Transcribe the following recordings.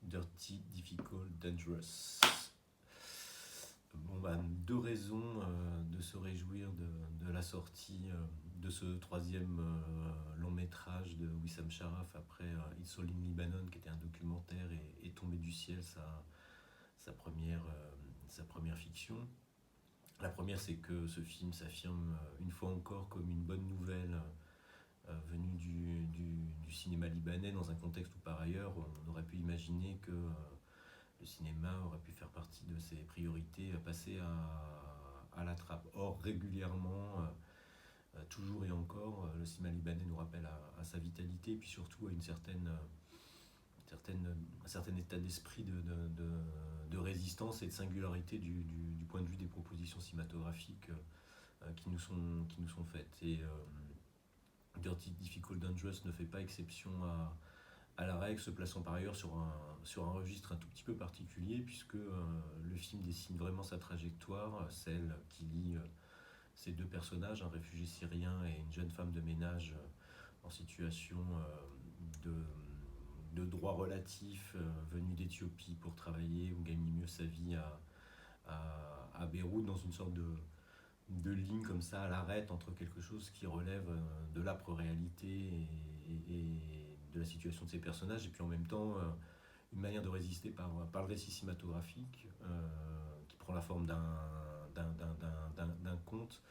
Dirty, Difficult, Dangerous. Bon, deux raisons de se réjouir de la sortie de ce troisième long métrage de Wissam Sharaf après It's All in Lebanon, qui était un documentaire, et Tombé du ciel, sa première fiction. La première, c'est que ce film s'affirme une fois encore comme une bonne nouvelle venue du cinéma libanais, dans un contexte où par ailleurs on aurait pu imaginer que le cinéma aurait pu faire partie de ses priorités, passer à la trappe. Or, régulièrement, toujours et encore, le cinéma libanais nous rappelle à sa vitalité, et puis surtout à un certain état d'esprit de résistance et de singularité du point de vue des propositions cinématographiques qui nous sont faites. Et Dirty, Difficult, Dangerous ne fait pas exception à la règle, se plaçant par ailleurs sur un registre un tout petit peu particulier, puisque le film dessine vraiment sa trajectoire, celle qui lie ces deux personnages, un réfugié syrien et une jeune femme de ménage en situation de droit relatif, venue d'Éthiopie pour travailler ou gagner mieux sa vie à Beyrouth, dans une sorte de ligne comme ça à l'arête entre quelque chose qui relève de l'âpre réalité et de la situation de ces personnages, et puis en même temps une manière de résister par le récit cinématographique qui prend la forme d'un conte,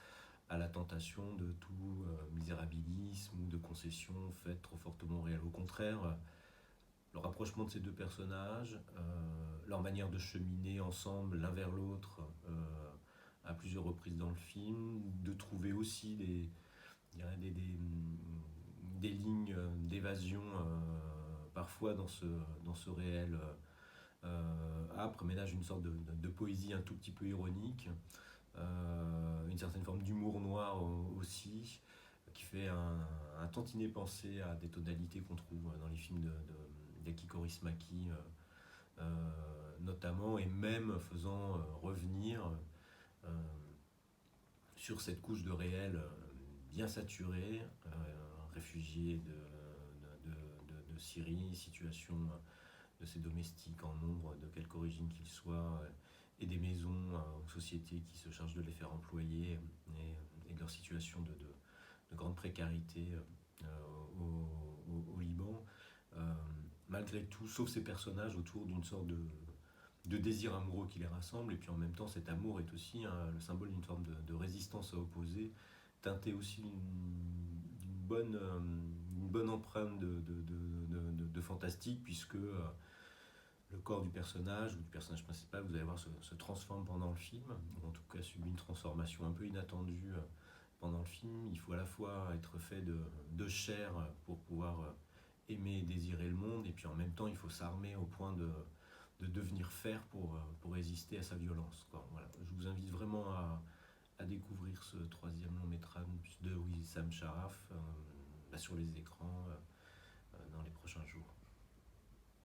à la tentation de tout misérabilisme ou de concession faite trop fortement au réel. Au contraire, le rapprochement de ces deux personnages, leur manière de cheminer ensemble l'un vers l'autre à plusieurs reprises dans le film, de trouver aussi des lignes d'évasion parfois dans ce réel âpre, ménage une sorte de poésie un tout petit peu ironique, une certaine forme d'humour noir aussi, qui fait un tantinet penser à des tonalités qu'on trouve dans les films d'Aki Kaurismäki notamment, et même faisant revenir sur cette couche de réel bien saturée, réfugiés de Syrie, situation de ses domestiques en nombre, de quelque origine qu'ils soient, et des maisons ou sociétés qui se chargent de les faire employer, et de leur situation de grande précarité au Liban. Malgré tout, sauf ces personnages, autour d'une sorte de désir amoureux qui les rassemble, et puis en même temps cet amour est aussi le symbole d'une forme de résistance à opposer, teinté aussi d'une bonne empreinte de fantastique, puisque le corps du personnage, ou du personnage principal, vous allez voir, se transforme pendant le film, ou en tout cas subit une transformation un peu inattendue pendant le film. Il faut à la fois être fait de chair pour pouvoir aimer et désirer le monde, et puis en même temps il faut s'armer au point de devenir fer pour résister à sa violence, quoi. Voilà. Je vous invite vraiment à découvrir ce troisième long métrage de Wissam Sharaf sur les écrans dans les prochains jours.